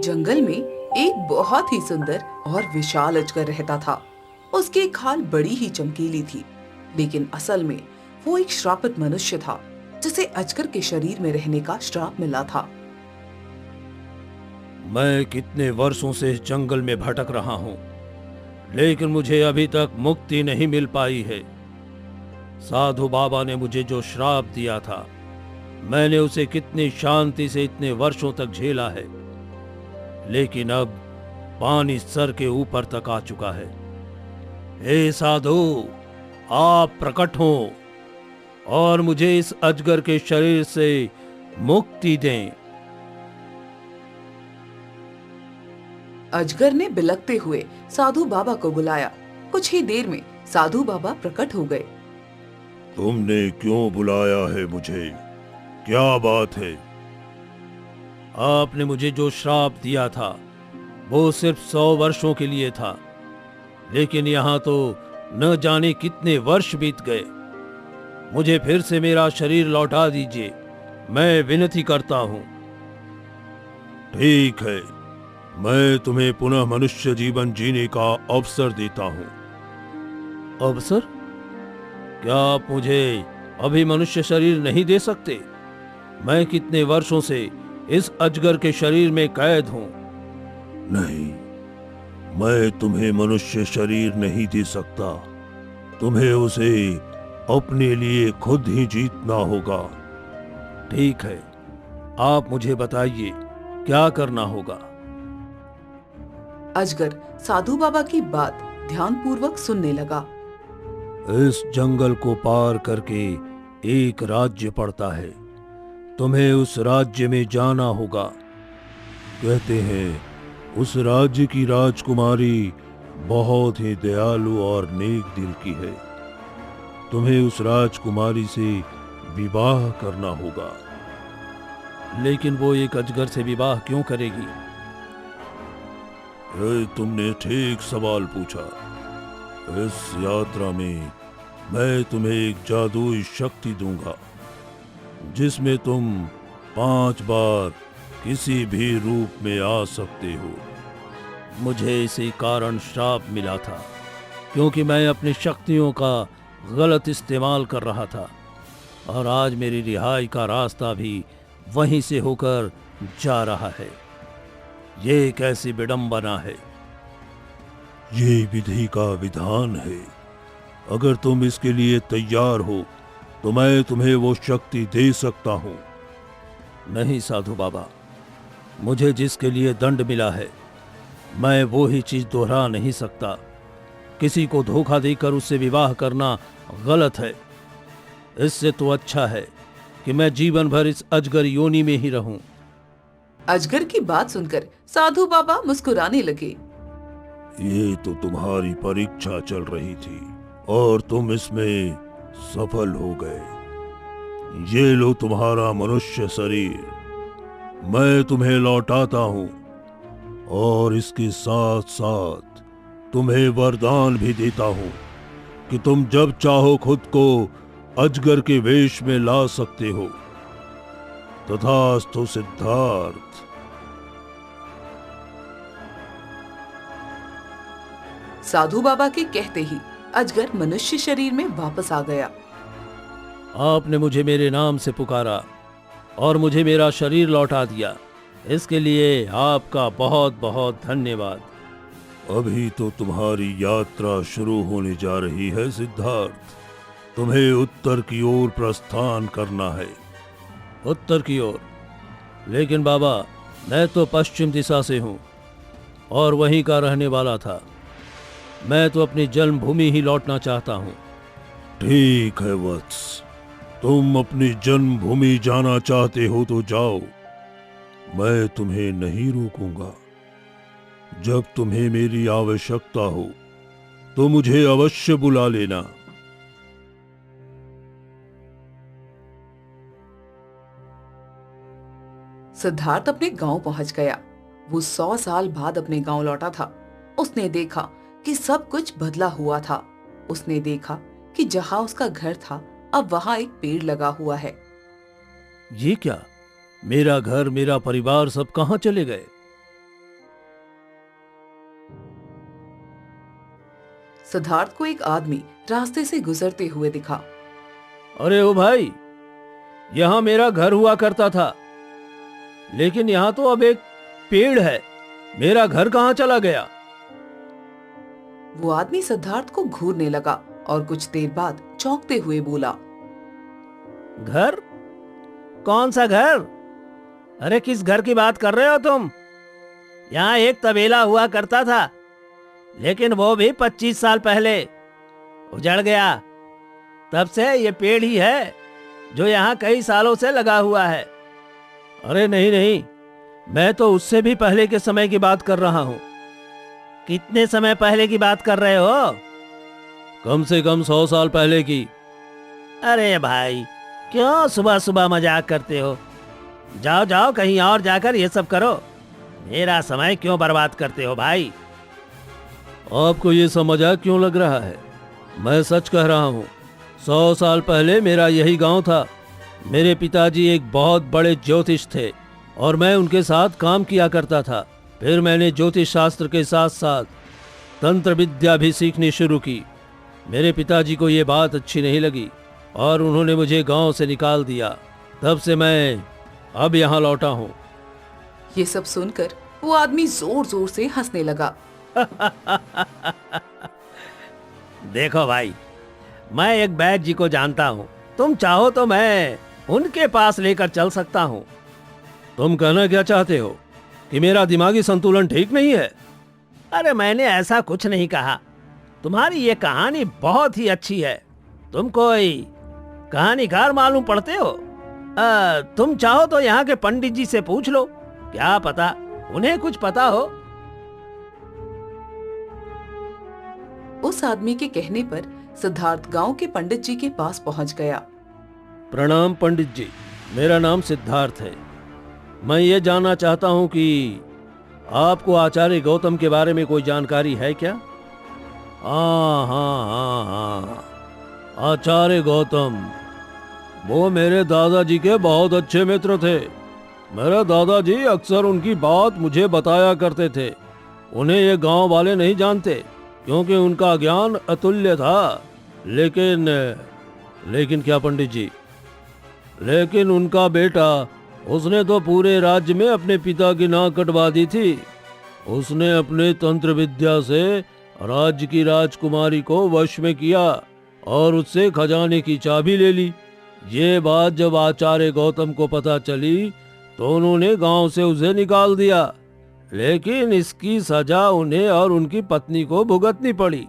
जंगल में एक बहुत ही सुंदर और विशाल अजगर रहता था। उसकी खाल बड़ी ही चमकीली थी, लेकिन असल में वो एक श्रापित मनुष्य था जिसे अजगर के शरीर में रहने का श्राप मिला था। मैं कितने वर्षों से इस जंगल में भटक रहा हूँ, लेकिन मुझे अभी तक मुक्ति नहीं मिल पाई है। साधु बाबा ने मुझे जो श्राप दिया था, मैंने उसे कितनी शांति से इतने वर्षों तक झेला है, लेकिन अब पानी सर के ऊपर तक आ चुका है। हे साधु, आप प्रकट हो और मुझे इस अजगर के शरीर से मुक्ति दें। अजगर ने बिलखते हुए साधु बाबा को बुलाया। कुछ ही देर में साधु बाबा प्रकट हो गए। तुमने क्यों बुलाया है मुझे? क्या बात है? आपने मुझे जो श्राप दिया था वो सिर्फ 100 वर्षों के लिए था, लेकिन यहाँ तो न जाने कितने वर्ष बीत गए। मुझे फिर से मेरा शरीर लौटा दीजिए, मैं विनती करता हूँ। ठीक है, मैं तुम्हें पुनः मनुष्य जीवन जीने का अवसर देता हूँ। अवसर? क्या आप मुझे अभी मनुष्य शरीर नहीं दे सकते? मैं कितने वर्षों से इस अजगर के शरीर में कैद हूँ। नहीं, मैं तुम्हें मनुष्य शरीर नहीं दे सकता। तुम्हें उसे अपने लिए खुद ही जीतना होगा। ठीक है, आप मुझे बताइए क्या करना होगा। अजगर साधु बाबा की बात ध्यानपूर्वक सुनने लगा। इस जंगल को पार करके एक राज्य पड़ता है, तुम्हें उस राज्य में जाना होगा। कहते हैं उस राज्य की राजकुमारी बहुत ही दयालु और नेक दिल की है। तुम्हें उस राजकुमारी से विवाह करना होगा। लेकिन वो एक अजगर से विवाह क्यों करेगी? तुमने ठीक सवाल पूछा। इस यात्रा में मैं तुम्हें एक जादुई शक्ति दूंगा, जिसमें तुम 5 बार किसी भी रूप में आ सकते हो। मुझे इसी कारण श्राप मिला था, क्योंकि मैं अपनी शक्तियों का गलत इस्तेमाल कर रहा था, और आज मेरी रिहाई का रास्ता भी वहीं से होकर जा रहा है। ये कैसी विडंबना है। ये विधि का विधान है। अगर तुम इसके लिए तैयार हो तो मैं तुम्हें वो शक्ति दे सकता हूँ। नहीं साधु बाबा, मुझे जिसके लिए दंड मिला है, मैं वो ही चीज दोहरा नहीं सकता। किसी को धोखा देकर उससे विवाह करना गलत है। इससे तो अच्छा है कि मैं जीवन भर इस अजगर योनि में ही रहूं। अजगर की बात सुनकर साधु बाबा मुस्कुराने लगे। ये तो तुम्हारी परीक्षा चल रही थी और तुम इसमें सफल हो गए। ये लो तुम्हारा मनुष्य शरीर, मैं तुम्हें लौटाता हूँ, और इसके साथ साथ तुम्हें वरदान भी देता हूँ कि तुम जब चाहो खुद को अजगर के वेश में ला सकते हो। तथास्तु सिद्धार्थ। साधु बाबा के कहते ही अजगर मनुष्य शरीर में वापस आ गया। आपने मुझे मेरे नाम से पुकारा और मुझे मेरा शरीर लौटा दिया, इसके लिए आपका बहुत बहुत धन्यवाद। अभी तो तुम्हारी यात्रा शुरू होने जा रही है सिद्धार्थ। तुम्हें उत्तर की ओर प्रस्थान करना है। उत्तर की ओर? लेकिन बाबा, मैं तो पश्चिम दिशा से हूँ और वहीं का रहने वाला था। मैं तो अपनी जन्मभूमि ही लौटना चाहता हूँ। ठीक है वत्स, तुम अपनी जन्मभूमि जाना चाहते हो तो जाओ, मैं तुम्हें नहीं रोकूंगा। जब तुम्हें मेरी आवश्यकता हो तो मुझे अवश्य बुला लेना। सिद्धार्थ अपने गांव पहुंच गया। वो 100 साल बाद अपने गांव लौटा था। उसने देखा कि सब कुछ बदला हुआ था। उसने देखा कि जहां उसका घर था, अब वहां एक पेड़ लगा हुआ है। ये क्या? मेरा घर, मेरा परिवार सब कहाँ चले गए? सिद्धार्थ को एक आदमी रास्ते से गुजरते हुए दिखा। अरे ओ भाई, यहाँ मेरा घर हुआ करता था, लेकिन यहाँ तो अब एक पेड़ है। मेरा घर कहाँ चला गया? वो आदमी सिद्धार्थ को घूरने लगा और कुछ देर बाद चौंकते हुए बोला, घर? कौन सा घर? अरे किस घर की बात कर रहे हो तुम? यहाँ एक तबेला हुआ करता था, लेकिन वो भी 25 साल पहले उजड़ गया। तब से ये पेड़ ही है जो यहाँ कई सालों से लगा हुआ है। अरे नहीं नहीं, मैं तो उससे भी पहले के समय की बात कर रहा हूँ। कितने समय पहले की बात कर रहे हो? कम से कम 100 साल पहले की। अरे भाई, क्यों सुबह सुबह मजाक करते हो? जाओ जाओ, कहीं और जाकर ये सब करो। मेरा समय क्यों बर्बाद करते हो भाई? आपको ये सब मजाक क्यों लग रहा है? मैं सच कह रहा हूँ। 100 साल पहले मेरा यही गांव था। मेरे पिताजी एक बहुत बड़े ज्योतिष थे और मैं उनके साथ काम किया करता था। फिर मैंने ज्योतिष शास्त्र के साथ साथ तंत्र विद्या भी सीखनी शुरू की। मेरे पिताजी को ये बात अच्छी नहीं लगी और उन्होंने मुझे गांव से निकाल दिया। तब से मैं अब यहाँ लौटा हूँ। ये सब सुनकर वो आदमी जोर जोर से हंसने लगा। देखो भाई, मैं एक वैद्य जी को जानता हूँ। तुम चाहो तो मैं उनके पास लेकर चल सकता हूँ। तुम कहना क्या चाहते हो? कि मेरा दिमागी संतुलन ठीक नहीं है? अरे मैंने ऐसा कुछ नहीं कहा। तुम्हारी ये कहानी बहुत ही अच्छी है। तुम कोई कहानीकार मालूम पड़ते हो। तुम चाहो तो यहाँ के पंडित जी से पूछ लो, क्या पता उन्हें कुछ पता हो। उस आदमी के कहने पर सिद्धार्थ गांव के पंडित जी के पास पहुंच गया। प्रणाम पंडित जी, मेरा नाम सिद्धार्थ है। मैं ये जानना चाहता हूँ कि आपको आचार्य गौतम के बारे में कोई जानकारी है क्या? हाँ हाँ हाँ हाँ, आचार्य गौतम, वो मेरे दादाजी के बहुत अच्छे मित्र थे। मेरे दादाजी अक्सर उनकी बात मुझे बताया करते थे। उन्हें ये गांव वाले नहीं जानते क्योंकि उनका ज्ञान अतुल्य था। लेकिन क्या पंडित जी? लेकिन उनका बेटा, उसने तो पूरे राज्य में अपने पिता की नाक कटवा दी थी। उसने अपने तंत्र विद्या से राज्य की राजकुमारी को वश में किया और उससे खजाने की चाबी ले ली। ये बात जब आचार्य गौतम को पता चली तो उन्होंने गांव से उसे निकाल दिया। लेकिन इसकी सजा उन्हें और उनकी पत्नी को भुगतनी पड़ी।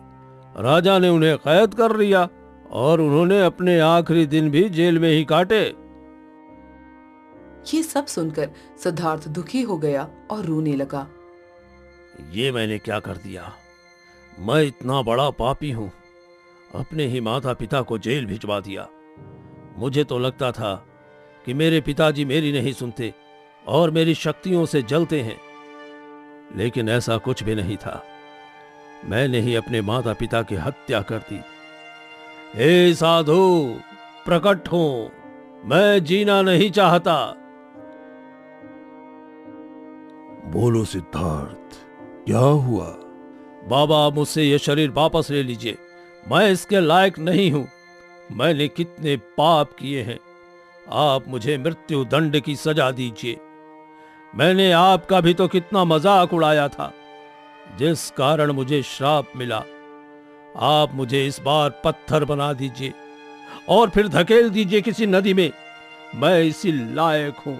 राजा ने उन्हें कैद कर लिया और उन्होंने अपने आखिरी दिन भी जेल में ही काटे। ये सब सुनकर सिद्धार्थ दुखी हो गया और रोने लगा। ये मैंने क्या कर दिया? मैं इतना बड़ा पापी हूँ। अपने ही माता पिता को जेल भिजवा दिया। मुझे तो लगता था कि मेरे पिताजी मेरी नहीं सुनते और मेरी शक्तियों से जलते हैं, लेकिन ऐसा कुछ भी नहीं था। मैंने ही अपने माता पिता की हत्या कर दी। हे साधु, प्रकट हो, मैं जीना नहीं चाहता। बोलो सिद्धार्थ, क्या हुआ? बाबा, मुझसे ये शरीर वापस ले लीजिए। मैं इसके लायक नहीं हूं। मैंने कितने पाप किए हैं। आप मुझे मृत्यु दंड की सजा दीजिए। मैंने आपका भी तो कितना मजाक उड़ाया था, जिस कारण मुझे श्राप मिला। आप मुझे इस बार पत्थर बना दीजिए और फिर धकेल दीजिए किसी नदी में। मैं इसी लायक हूं।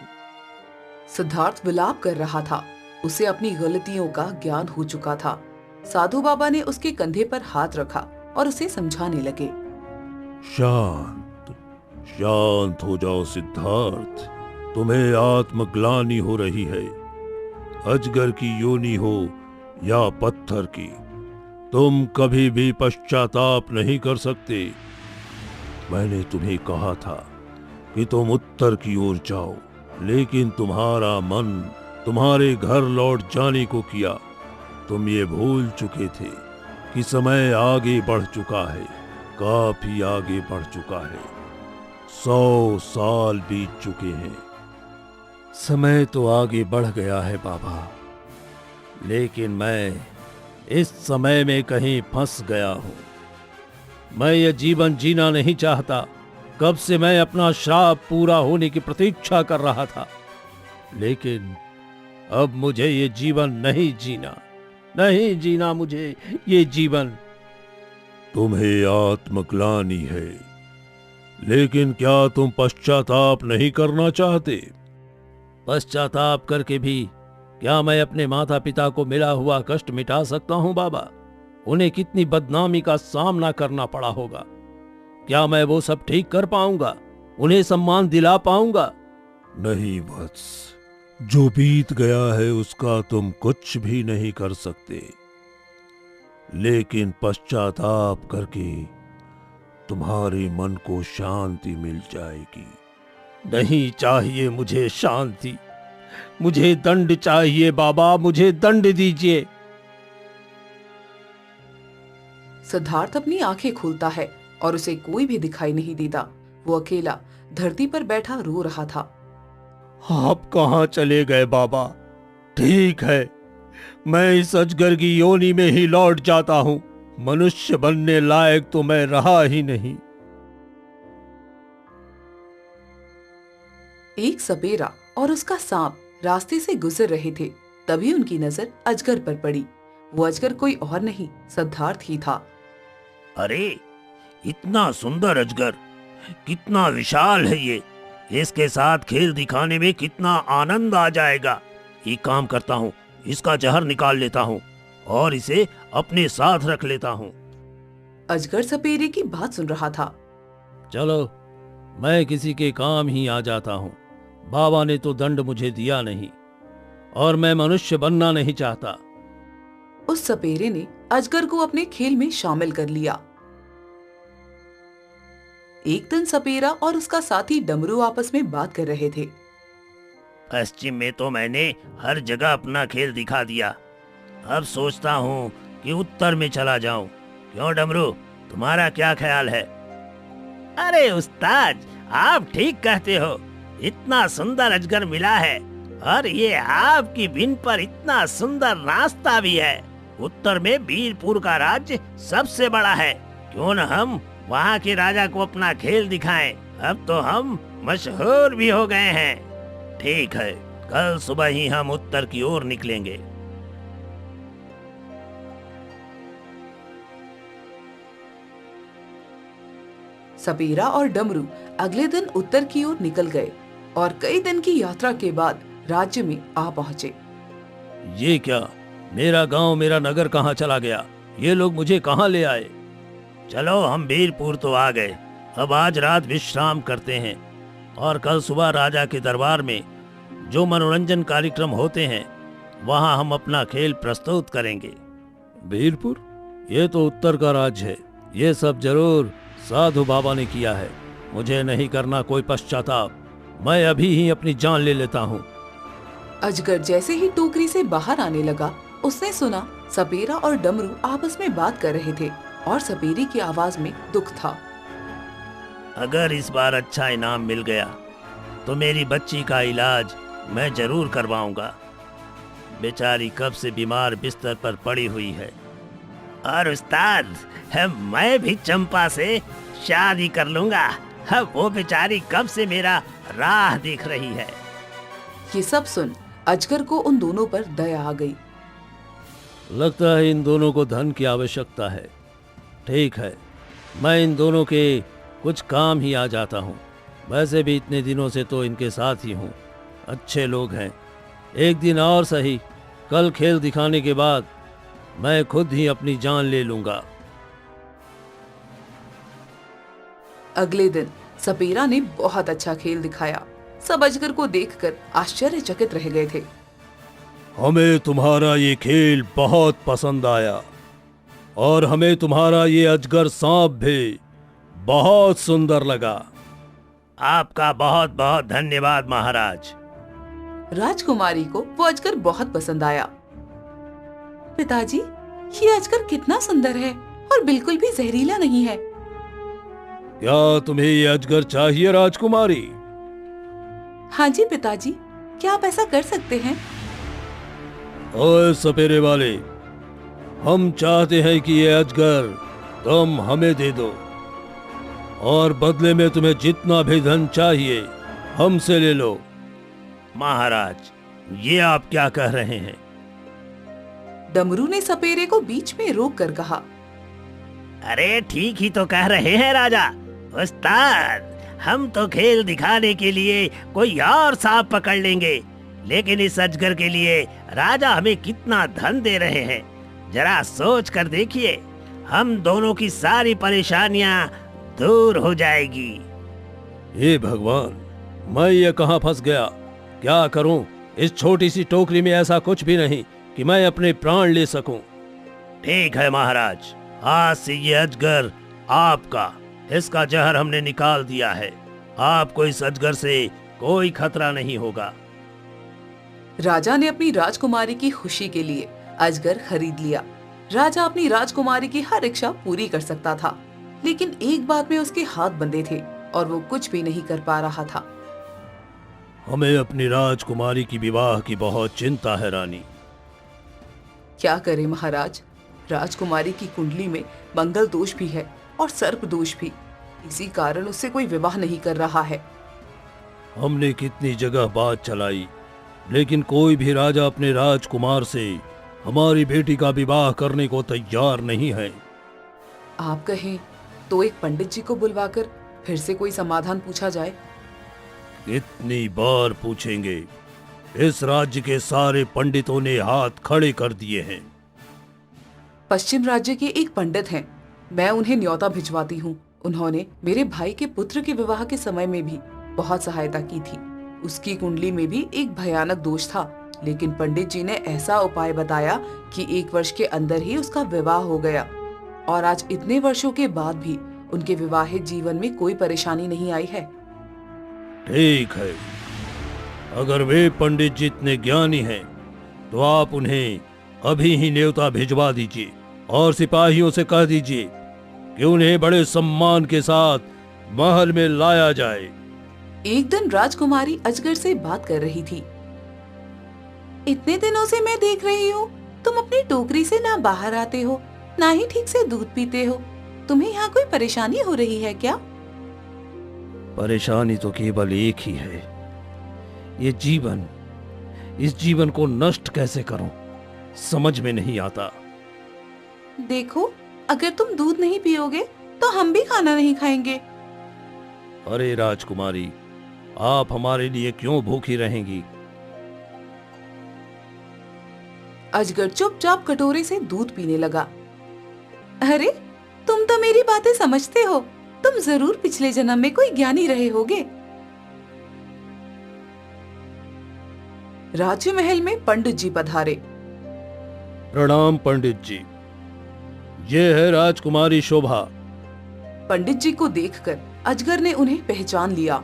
सिद्धार्थ विलाप कर रहा था। उसे अपनी गलतियों का ज्ञान हो चुका था। साधु बाबा ने उसके कंधे पर हाथ रखा और उसे समझाने लगे। शांत शांत हो जाओ सिद्धार्थ। तुम्हें आत्मग्लानि हो रही है। अजगर की योनि हो या पत्थर की, तुम कभी भी पश्चाताप नहीं कर सकते। मैंने तुम्हें कहा था कि तुम उत्तर की ओर जाओ, लेकिन तुम्हारा मन तुम्हारे घर लौट जाने को किया। तुम ये भूल चुके थे कि समय आगे बढ़ चुका है, काफी आगे बढ़ चुका है। 100 साल बीत चुके हैं। समय तो आगे बढ़ गया है बाबा, लेकिन मैं इस समय में कहीं फंस गया हूं। मैं ये जीवन जीना नहीं चाहता। कब से मैं अपना श्राप पूरा होने की प्रतीक्षा कर रहा था, लेकिन अब मुझे ये जीवन नहीं जीना मुझे ये जीवन। तुम्हें आत्मग्लानि है, लेकिन क्या तुम पश्चाताप नहीं करना चाहते? पश्चाताप करके भी क्या मैं अपने माता पिता को मिला हुआ कष्ट मिटा सकता हूं बाबा? उन्हें कितनी बदनामी का सामना करना पड़ा होगा। क्या मैं वो सब ठीक कर पाऊंगा? उन्हें सम्मान दिला पाऊंगा? नहीं वत्स, जो बीत गया है उसका तुम कुछ भी नहीं कर सकते, लेकिन पश्चाताप करके तुम्हारे मन को शांति मिल जाएगी। नहीं चाहिए मुझे शांति, मुझे दंड चाहिए बाबा, मुझे दंड दीजिए। सिद्धार्थ अपनी आंखें खोलता है और उसे कोई भी दिखाई नहीं देता। वो अकेला धरती पर बैठा रो रहा था। आप कहाँ चले गए बाबा? ठीक है, मैं इस अजगर की योनि में ही लौट जाता हूं। मनुष्य बनने लायक तो मैं रहा ही नहीं। एक सपेरा और उसका सांप रास्ते से गुजर रहे थे। तभी उनकी नजर अजगर पर पड़ी। वो अजगर कोई और नहीं, सिद्धार्थ ही था। अरे, इतना सुंदर अजगर, कितना विशाल है ये। इसके साथ खेल दिखाने में कितना आनंद आ जाएगा। एक काम करता हूँ, इसका जहर निकाल लेता हूँ और इसे अपने साथ रख लेता हूँ। अजगर सपेरे की बात सुन रहा था। चलो, मैं किसी के काम ही आ जाता हूँ। बाबा ने तो दंड मुझे दिया नहीं और मैं मनुष्य बनना नहीं चाहता। उस सपेरे ने अजगर को अपने खेल में शामिल कर लिया। एक दिन सपेरा और उसका साथी डमरू आपस में बात कर रहे थे। पश्चिम में तो मैंने हर जगह अपना खेल दिखा दिया। अब सोचता हूँ कि उत्तर में चला जाऊं। क्यों डमरू, तुम्हारा क्या ख्याल है? अरे उस्ताद, आप ठीक कहते हो। इतना सुंदर अजगर मिला है और ये आपकी बिन पर इतना सुंदर रास्ता भी है। उत्तर में वीरपुर का राज्य सबसे बड़ा है। क्यों न हम वहाँ के राजा को अपना खेल दिखाएं। अब तो हम मशहूर भी हो गए हैं। ठीक है, कल सुबह ही हम उत्तर की ओर निकलेंगे। सपेरा और डमरू अगले दिन उत्तर की ओर निकल गए और कई दिन की यात्रा के बाद राज्य में आ पहुँचे। ये क्या, मेरा गांव, मेरा नगर कहाँ चला गया? ये लोग मुझे कहाँ ले आए? चलो, हम वीरपुर तो आ गए। अब आज रात विश्राम करते हैं और कल सुबह राजा के दरबार में जो मनोरंजन कार्यक्रम होते हैं वहाँ हम अपना खेल प्रस्तुत करेंगे। वीरपुर, ये तो उत्तर का राज्य है। ये सब जरूर साधु बाबा ने किया है। मुझे नहीं करना कोई पश्चाताप। मैं अभी ही अपनी जान ले लेता हूँ। अजगर जैसे ही टोकरी से बाहर आने लगा, उसने सुना सपेरा और डमरू आपस में बात कर रहे थे और सपेरे की आवाज में दुख था। अगर इस बार अच्छा इनाम मिल गया तो मेरी बच्ची का इलाज मैं जरूर करवाऊंगा। बेचारी कब से बीमार बिस्तर पर पड़ी हुई है। और उस्ताद, मैं भी चंपा से शादी कर लूंगा। वो बेचारी कब से मेरा राह देख रही है। ये सब सुन अजगर को उन दोनों पर दया आ गई। लगता है इन दोनों को धन की आवश्यकता है। ठीक है, मैं इन दोनों के कुछ काम ही आ जाता हूँ। वैसे भी इतने दिनों से तो इनके साथ ही हूँ। अच्छे लोग हैं। एक दिन और सही, कल खेल दिखाने के बाद मैं खुद ही अपनी जान ले लूंगा। अगले दिन सपेरा ने बहुत अच्छा खेल दिखाया। सब अजगर को देखकर आश्चर्यचकित रह गए थे। हमें तुम्हारा ये खेल बहुत पसंद आया और हमें तुम्हारा ये अजगर सांप भी बहुत सुंदर लगा। आपका बहुत बहुत धन्यवाद महाराज। राजकुमारी को वो अजगर बहुत पसंद आया। पिताजी, ये अजगर कितना सुंदर है और बिल्कुल भी जहरीला नहीं है। क्या तुम्हें ये अजगर चाहिए राजकुमारी? हाँ जी पिताजी, क्या आप ऐसा कर सकते हैं? ओए सपेरे वाले, हम चाहते हैं कि ये अजगर तुम हमें दे दो और बदले में तुम्हें जितना भी धन चाहिए हमसे ले लो। महाराज, ये आप क्या कह रहे हैं? डमरू ने सपेरे को बीच में रोक कर कहा, अरे ठीक ही तो कह रहे हैं राजा। उस्ताद, हम तो खेल दिखाने के लिए कोई और सांप पकड़ लेंगे, लेकिन इस अजगर के लिए राजा हमें कितना धन दे रहे हैं, जरा सोच कर देखिए। हम दोनों की सारी परेशानियां दूर हो जाएगी। हे भगवान, मैं ये कहाँ फंस गया? क्या करूं? इस छोटी सी टोकरी में ऐसा कुछ भी नहीं कि मैं अपने प्राण ले सकूं। ठीक है महाराज, आज से ये अजगर आपका। इसका जहर हमने निकाल दिया है। आपको इस अजगर से कोई खतरा नहीं होगा। राजा ने अपनी राजकुमारी की खुशी के लिए अजगर खरीद लिया। राजा अपनी राजकुमारी की हर इच्छा पूरी कर सकता था, लेकिन एक बात में उसके हाथ बंधे थे और वो कुछ भी नहीं कर पा रहा था। हमें अपनी राजकुमारी की विवाह की बहुत चिंता है रानी। क्या करे महाराज, राजकुमारी की कुंडली में मंगल दोष भी है और सर्प दोष भी। इसी कारण उससे कोई विवाह नहीं कर रहा है। हमने कितनी जगह बात चलाई, लेकिन कोई भी राजा अपने राजकुमार से हमारी बेटी का विवाह करने को तैयार नहीं है। आप कहें तो एक पंडित जी को बुलवाकर फिर से कोई समाधान पूछा जाए। कितनी बार पूछेंगे? इस राज्य के सारे पंडितों ने हाथ खड़े कर दिए हैं। पश्चिम राज्य के एक पंडित हैं, मैं उन्हें न्योता भिजवाती हूँ। उन्होंने मेरे भाई के पुत्र के विवाह के समय में भी बहुत सहायता की थी। उसकी कुंडली में भी एक भयानक दोष था, लेकिन पंडित जी ने ऐसा उपाय बताया कि 1 वर्ष के अंदर ही उसका विवाह हो गया और आज इतने वर्षों के बाद भी उनके विवाहित जीवन में कोई परेशानी नहीं आई है। ठीक है, अगर वे पंडित जी इतने ज्ञानी हैं, तो आप उन्हें अभी ही न्योता भिजवा दीजिए और सिपाहियों से कह दीजिए कि उन्हें बड़े सम्मान के साथ महल में लाया जाए। एक दिन राजकुमारी अजगर से बात कर रही थी। इतने दिनों से मैं देख रही हूँ, तुम अपनी टोकरी से ना बाहर आते हो, ना ही ठीक से दूध पीते हो। तुम्हें यहाँ कोई परेशानी हो रही है क्या? परेशानी तो केवल एक ही है, ये जीवन। इस जीवन को नष्ट कैसे करूं, समझ में नहीं आता। देखो, अगर तुम दूध नहीं पियोगे तो हम भी खाना नहीं खाएंगे। अरे राजकुमारी, आप हमारे लिए क्यों भूखी रहेंगी? अजगर चुपचाप कटोरे से दूध पीने लगा। अरे, तुम तो मेरी बातें समझते हो। तुम जरूर पिछले जन्म में कोई ज्ञानी रहे होगे। राज्य महल में पंडित जी पधारे। प्रणाम पंडित जी, ये है राजकुमारी शोभा। पंडित जी को देखकर अजगर ने उन्हें पहचान लिया।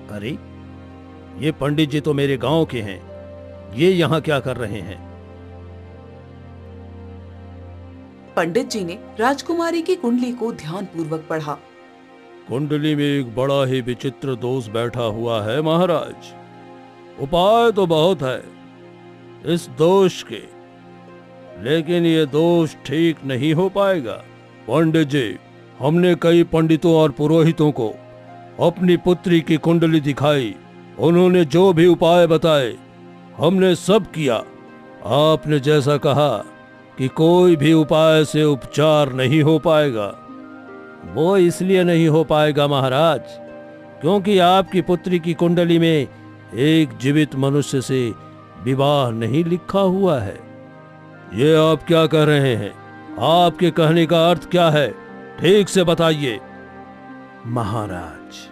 अरे, ये पंडित जी तो मेरे गांव के हैं। ये यहाँ क्या कर रहे हैं? पंडित जी ने राजकुमारी की कुंडली को ध्यानपूर्वक पढ़ा। कुंडली में एक बड़ा ही विचित्र दोष बैठा हुआ है महाराज। उपाय तो बहुत है इस दोष के, लेकिन ये दोष ठीक नहीं हो पाएगा। पंडित जी, हमने कई पंडितों और पुरोहितों को अपनी पुत्री की कुंडली दिखाई। उन्होंने जो भी उपाय बताए हमने सब किया। आपने जैसा कहा कि कोई भी उपाय से उपचार नहीं हो पाएगा, वो इसलिए नहीं हो पाएगा महाराज, क्योंकि आपकी पुत्री की कुंडली में एक जीवित मनुष्य से विवाह नहीं लिखा हुआ है। ये आप क्या कह रहे हैं? आपके कहने का अर्थ क्या है? ठीक से बताइए। महाराज,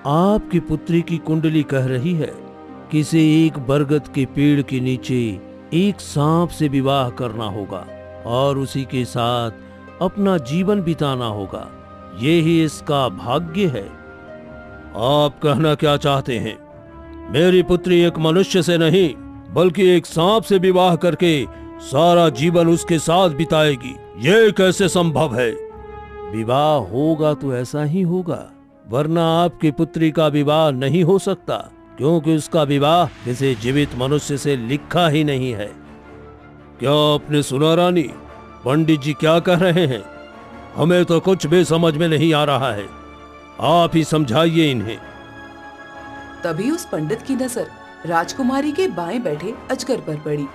आपकी पुत्री की कुंडली कह रही है किसी एक बरगद के पेड़ के नीचे एक सांप से विवाह करना होगा और उसी के साथ अपना जीवन बिताना होगा। यही इसका भाग्य है। आप कहना क्या चाहते हैं? मेरी पुत्री एक मनुष्य से नहीं, बल्कि एक सांप से विवाह करके सारा जीवन उसके साथ बिताएगी। ये कैसे संभव है? विवाह होगा तो ऐसा ही होगा, वरना आपकी पुत्री का विवाह नहीं हो सकता, क्योंकि उसका विवाह किसी जीवित मनुष्य से लिखा ही नहीं है। क्या आपने सुना रानी? पंडित जी क्या कह रहे हैं? हमें तो कुछ भी समझ में नहीं आ रहा है। आप ही समझाइए इन्हें। तभी उस पंडित की नजर राजकुमारी के बाएं बैठे अजगर पर पड़ी।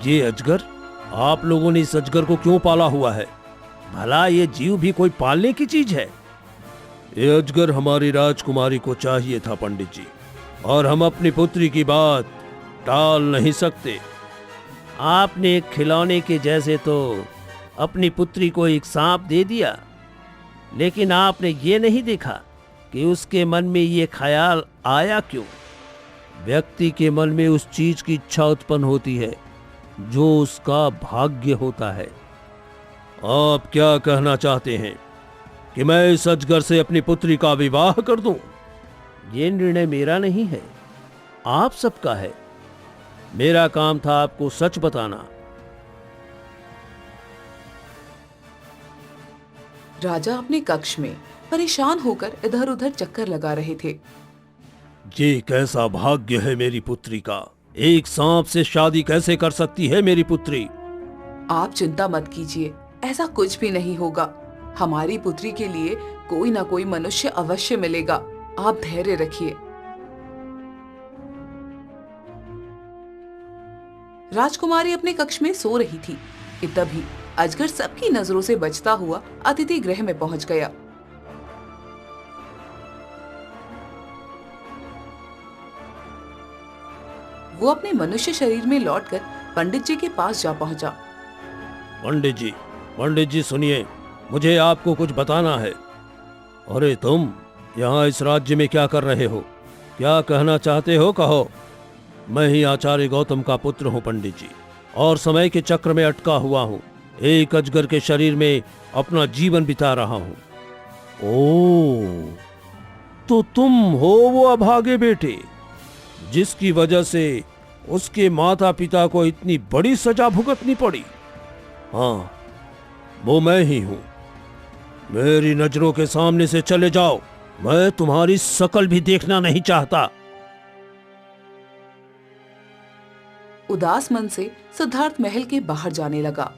ये अजगर? आप लोगों ने इस अजगर को क्यों पाला हुआ है? भला ये जीव भी कोई पालने की चीज है? ये अजगर हमारी राजकुमारी को चाहिए था पंडित जी, और हम अपनी पुत्री की बात टाल नहीं सकते। आपने एक खिलौने के जैसे तो अपनी पुत्री को एक सांप दे दिया, लेकिन आपने ये नहीं देखा कि उसके मन में ये ख्याल आया क्यों। व्यक्ति के मन में उस चीज की इच्छा उत्पन्न होती है जो उसका भाग्य होता है। आप क्या कहना चाहते हैं कि मैं इस अजगर से अपनी पुत्री का विवाह कर दूं? ये निर्णय मेरा नहीं है, आप सबका है। मेरा काम था आपको सच बताना। राजा अपने कक्ष में परेशान होकर इधर उधर चक्कर लगा रहे थे। ये कैसा भाग्य है मेरी पुत्री का? एक सांप से शादी कैसे कर सकती है मेरी पुत्री? आप चिंता मत कीजिए, ऐसा कुछ भी नहीं होगा। हमारी पुत्री के लिए कोई ना कोई मनुष्य अवश्य मिलेगा। आप धैर्य रखिए। राजकुमारी अपने कक्ष में सो रही थी कि तभी अजगर सबकी नजरों से बचता हुआ अतिथि गृह में पहुंच गया। वो अपने मनुष्य शरीर में लौटकर पंडित जी के पास जा पहुंचा। पंडित जी सुनिए, मुझे आपको कुछ बताना है। अरे तुम यहाँ इस राज्य में क्या कर रहे हो? क्या कहना चाहते हो कहो। मैं ही आचार्य गौतम का पुत्र हूँ पंडित जी, और समय के चक्र में अटका हुआ हूँ। एक अजगर के शरीर में अपना जीवन बिता रहा हूँ। ओ, तो तुम हो वो अभागे बेटे जिसकी वजह से उसके माता पिता को इतनी बड़ी सजा भुगतनी पड़ी। हाँ, वो मैं ही हूं। मेरी नजरों के सामने से चले जाओ, मैं तुम्हारी शकल भी देखना नहीं चाहता। उदास मन से सिद्धार्थ महल के बाहर जाने लगा।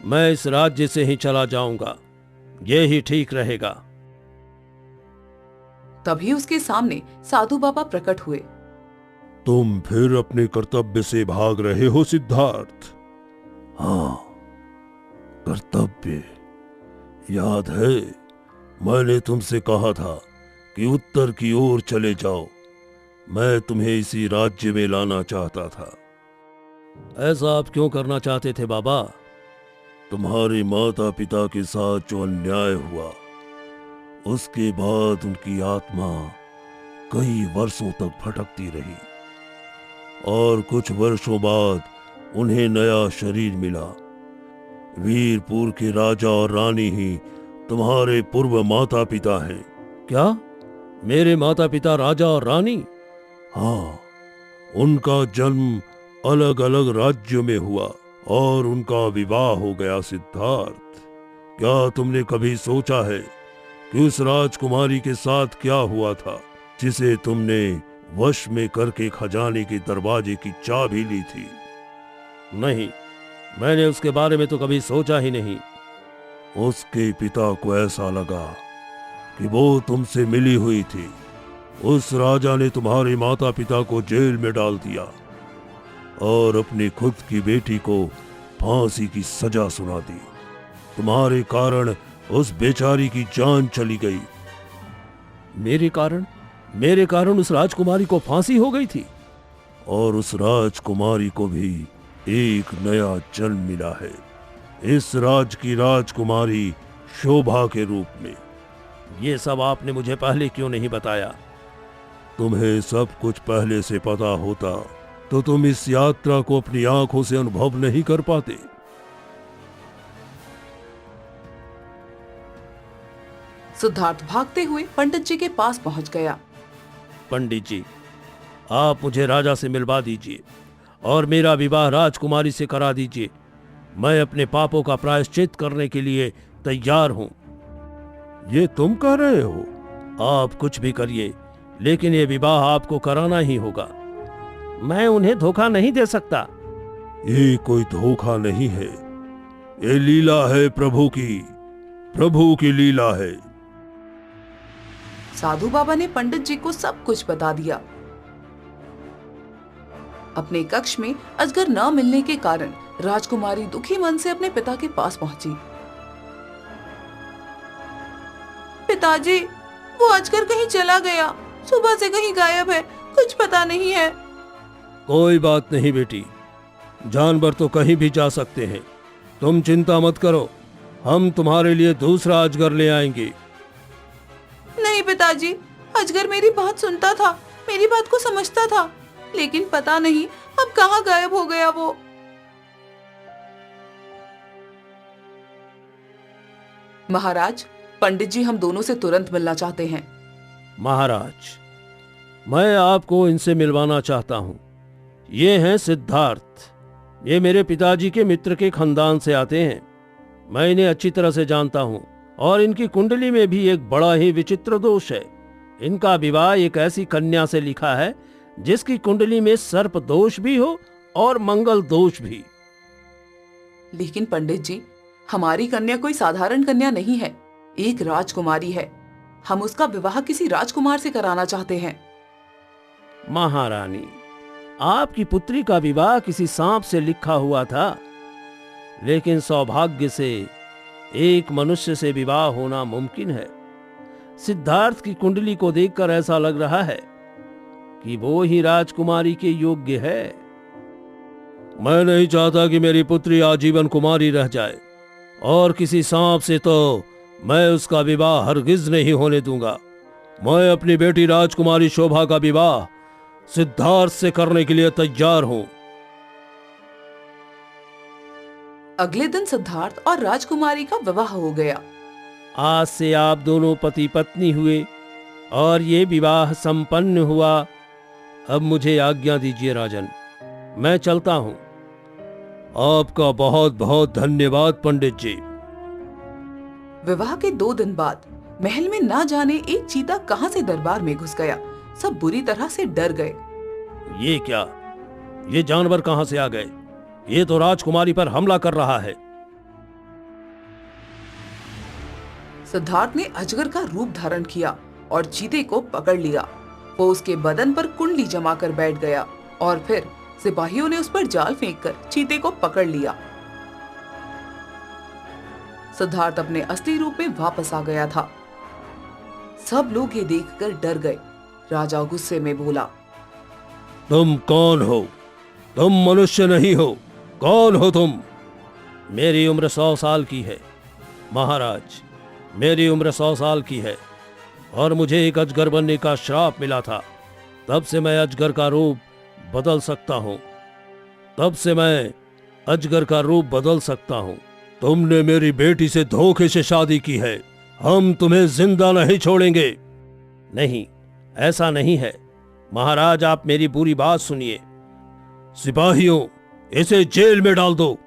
मैं इस राज्य से ही चला जाऊंगा, ये ही ठीक रहेगा। तभी उसके सामने साधु बाबा प्रकट हुए। तुम फिर अपने कर्तव्य से भाग रहे हो सिद्धार्थ? हाँ, कर्तव्य। याद है, मैंने तुमसे कहा था कि उत्तर की ओर चले जाओ। मैं तुम्हें इसी राज्य में लाना चाहता था। ऐसा आप क्यों करना चाहते थे बाबा? तुम्हारे माता पिता के साथ जो अन्याय हुआ, उसके बाद उनकी आत्मा कई वर्षों तक भटकती रही, और कुछ वर्षों बाद उन्हें नया शरीर मिला। वीरपुर के राजा और रानी ही तुम्हारे पूर्व माता पिता हैं। क्या? मेरे माता पिता राजा और रानी? हाँ, उनका जन्म अलग अलग राज्यों में हुआ और उनका विवाह हो गया सिद्धार्थ। क्या तुमने कभी सोचा है कि उस राजकुमारी के साथ क्या हुआ था जिसे तुमने वश में करके खजाने के दरवाजे की चाबी ली थी? नहीं, मैंने उसके बारे में तो कभी सोचा ही नहीं। उसके पिता को ऐसा लगा कि वो तुमसे मिली हुई थी। उस राजा ने तुम्हारे माता पिता को जेल में डाल दिया और अपनी खुद की बेटी को फांसी की सजा सुना दी। तुम्हारे कारण उस बेचारी की जान चली गई। मेरे कारण उस राजकुमारी को फांसी हो गई थी, और उस राजकुमारी को भी एक नया जन्म मिला है, इस राज की राजकुमारी शोभा के रूप में। ये सब आपने मुझे पहले क्यों नहीं बताया? तुम्हें सब कुछ पहले से पता होता तो तुम इस यात्रा को अपनी आंखों से अनुभव नहीं कर पाते। सिद्धार्थ भागते हुए पंडित जी के पास पहुंच गया। पंडित जी, आप मुझे राजा से मिलवा दीजिए और मेरा विवाह राजकुमारी से करा दीजिए। मैं अपने पापों का प्रायश्चित करने के लिए तैयार हूं। ये तुम कह रहे हो? आप कुछ भी करिए, लेकिन ये विवाह आपको कराना ही होगा। मैं उन्हें धोखा नहीं दे सकता। ये कोई धोखा नहीं है। ये लीला है प्रभु की लीला है। साधु बाबा ने पंडित जी को सब कुछ बता दिया। अपने कक्ष में अजगर न मिलने के कारण राजकुमारी दुखी मन से अपने पिता के पास पहुंची। पिताजी, वो अजगर कहीं चला गया, सुबह से कहीं गायब है, कुछ पता नहीं है। कोई बात नहीं बेटी, जानवर तो कहीं भी जा सकते हैं, तुम चिंता मत करो, हम तुम्हारे लिए दूसरा अजगर ले आएंगे। नहीं पिताजी, अजगर मेरी बात सुनता था, मेरी बात को समझता था, लेकिन पता नहीं अब कहाँ गायब हो गया वो। महाराज, पंडित जी हम दोनों से तुरंत मिलना चाहते हैं। महाराज, मैं आपको इनसे मिलवाना चाहता हूं। ये हैं सिद्धार्थ। ये मेरे पिताजी के मित्र के खानदान से आते हैं। मैं इन्हें अच्छी तरह से जानता हूं और इनकी कुंडली में भी एक बड़ा ही विचित्र दोष है। इनका विवाह एक ऐसी कन्या से लिखा है जिसकी कुंडली में सर्प दोष भी हो और मंगल दोष भी। लेकिन पंडित जी, हमारी कन्या कोई साधारण कन्या नहीं है, एक राजकुमारी है। हम उसका विवाह किसी राजकुमार से कराना चाहते हैं। महारानी, आपकी पुत्री का विवाह किसी सांप से लिखा हुआ था, लेकिन सौभाग्य से एक मनुष्य से विवाह होना मुमकिन है। सिद्धार्थ की कुंडली को देखकर ऐसा लग रहा है कि वो ही राजकुमारी के योग्य है। मैं नहीं चाहता कि मेरी पुत्री आजीवन कुमारी रह जाए, और किसी सांप से तो मैं उसका विवाह हरगिज नहीं होने दूंगा। मैं अपनी बेटी राजकुमारी शोभा का विवाह सिद्धार्थ से करने के लिए तैयार हूं। अगले दिन सिद्धार्थ और राजकुमारी का विवाह हो गया। आज से आप दोनों पति पत्नी हुए और ये विवाह संपन्न हुआ। अब मुझे आज्ञा दीजिए राजन, मैं चलता हूं। आपका बहुत बहुत धन्यवाद पंडित जी। विवाह के 2 दिन बाद महल में ना जाने एक चीता कहां से दरबार में घुस गया। सब बुरी तरह से डर गए। ये क्या, ये जानवर कहां से आ गए? ये तो राजकुमारी पर हमला कर रहा है। सिद्धार्थ ने अजगर का रूप धारण किया और चीते को पकड़ लिया। वो उसके बदन पर कुंडली जमा कर बैठ गया और फिर सिपाहियों ने उस पर जाल फेंककर चीते को पकड़ लिया। सिद्धार्थ अपने असली रूप में वापस आ गया था। सब लोग ये देखकर डर गए। राजा गुस्से में बोला, तुम कौन हो? तुम मनुष्य नहीं हो, कौन हो तुम? मेरी उम्र 100 साल की है महाराज, मेरी उम्र 100 साल की है और मुझे एक अजगर बनने का श्राप मिला था। तब से मैं अजगर का रूप बदल सकता हूं। तुमने मेरी बेटी से धोखे से शादी की है, हम तुम्हें जिंदा नहीं छोड़ेंगे। नहीं, ऐसा नहीं है महाराज, आप मेरी पूरी बात सुनिए। सिपाहियों, इसे जेल में डाल दो।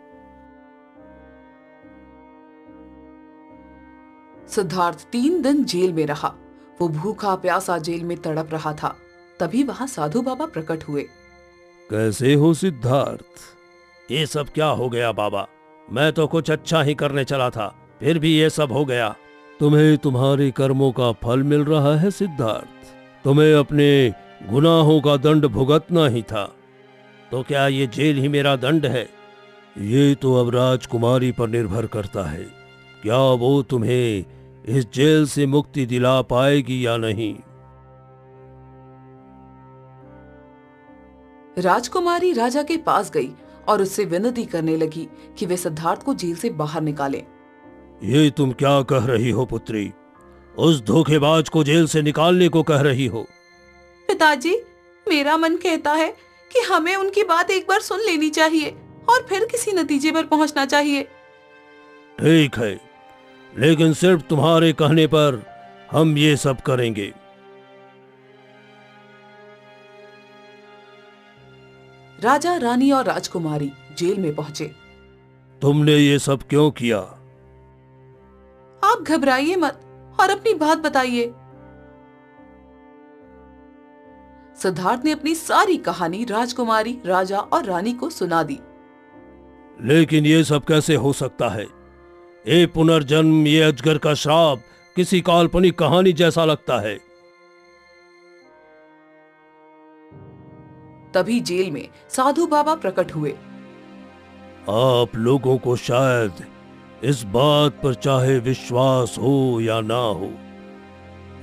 सिद्धार्थ 3 दिन जेल में रहा। वो भूखा प्यासा जेल में तड़प रहा था। तभी वहां साधु बाबा प्रकट हुए। कैसे हो सिद्धार्थ? ये सब क्या हो गया बाबा? मैं तो कुछ अच्छा ही करने चला था, फिर भी ये सब हो गया। तुम्हें तुम्हारे कर्मों का फल मिल रहा है सिद्धार्थ। तुम्हें अपने गुनाहों का दंड भुगतना ही था। तो क्या ये जेल ही मेरा दंड है? ये तो अब राजकुमारी पर निर्भर करता है, क्या वो तुम्हें इस जेल से मुक्ति दिला पाएगी या नहीं। राजकुमारी राजा के पास गई और उससे विनती करने लगी कि वे सिद्धार्थ को जेल से बाहर निकालें। ये तुम क्या कह रही हो पुत्री? उस धोखेबाज को जेल से निकालने को कह रही हो? पिताजी, मेरा मन कहता है कि हमें उनकी बात एक बार सुन लेनी चाहिए और फिर किसी नतीजे पर पहुंचना चाहिए। ठीक है, लेकिन सिर्फ तुम्हारे कहने पर हम ये सब करेंगे। राजा, रानी और राजकुमारी जेल में पहुंचे। तुमने ये सब क्यों किया? आप घबराइए मत और अपनी बात बताइए। सिद्धार्थ ने अपनी सारी कहानी राजकुमारी, राजा और रानी को सुना दी। लेकिन ये सब कैसे हो सकता है? ये पुनर्जन्म, ये अजगर का श्राप किसी काल्पनिक कहानी जैसा लगता है। तभी जेल में साधु बाबा प्रकट हुए। आप लोगों को शायद इस बात पर चाहे विश्वास हो या ना हो,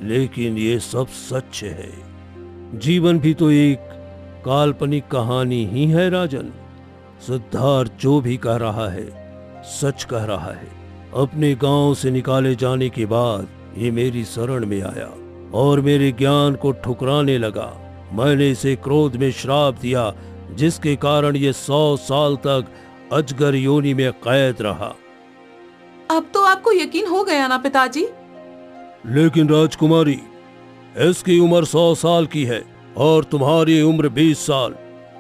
लेकिन ये सब सच है। जीवन भी तो एक काल्पनिक कहानी ही है राजन। सिद्धार्थ जो भी कह रहा है सच कह रहा है। अपने गांव से निकाले जाने के बाद ये मेरी शरण में आया और मेरे ज्ञान को ठुकराने लगा। मैंने इसे क्रोध में श्राप दिया, जिसके कारण ये 100 साल तक अजगर योनि में कैद रहा। अब तो आपको यकीन हो गया ना पिताजी? लेकिन राजकुमारी, इसकी उम्र 100 साल की है और तुम्हारी उम्र 20 साल।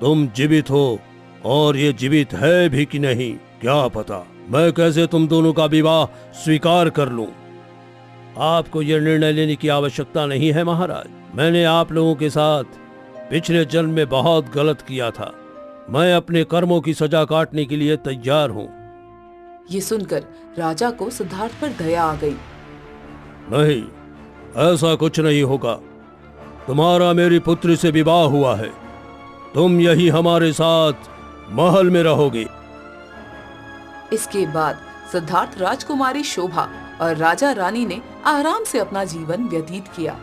तुम जीवित हो और ये जीवित है भी कि नहीं क्या पता। मैं कैसे तुम दोनों का विवाह स्वीकार कर लूं? आपको यह निर्णय लेने की आवश्यकता नहीं है महाराज। मैंने आप लोगों के साथ पिछले जन्म में बहुत गलत किया था। मैं अपने कर्मों की सजा काटने के लिए तैयार हूं। ये सुनकर राजा को सिद्धार्थ पर दया आ गई। नहीं, ऐसा कुछ नहीं होगा। तुम्हारा मेरी पुत्री से विवाह हुआ है। तुम यही हमारे साथ महल में रहोगे। इसके बाद सिद्धार्थ, राजकुमारी शोभा और राजा रानी ने आराम से अपना जीवन व्यतीत किया।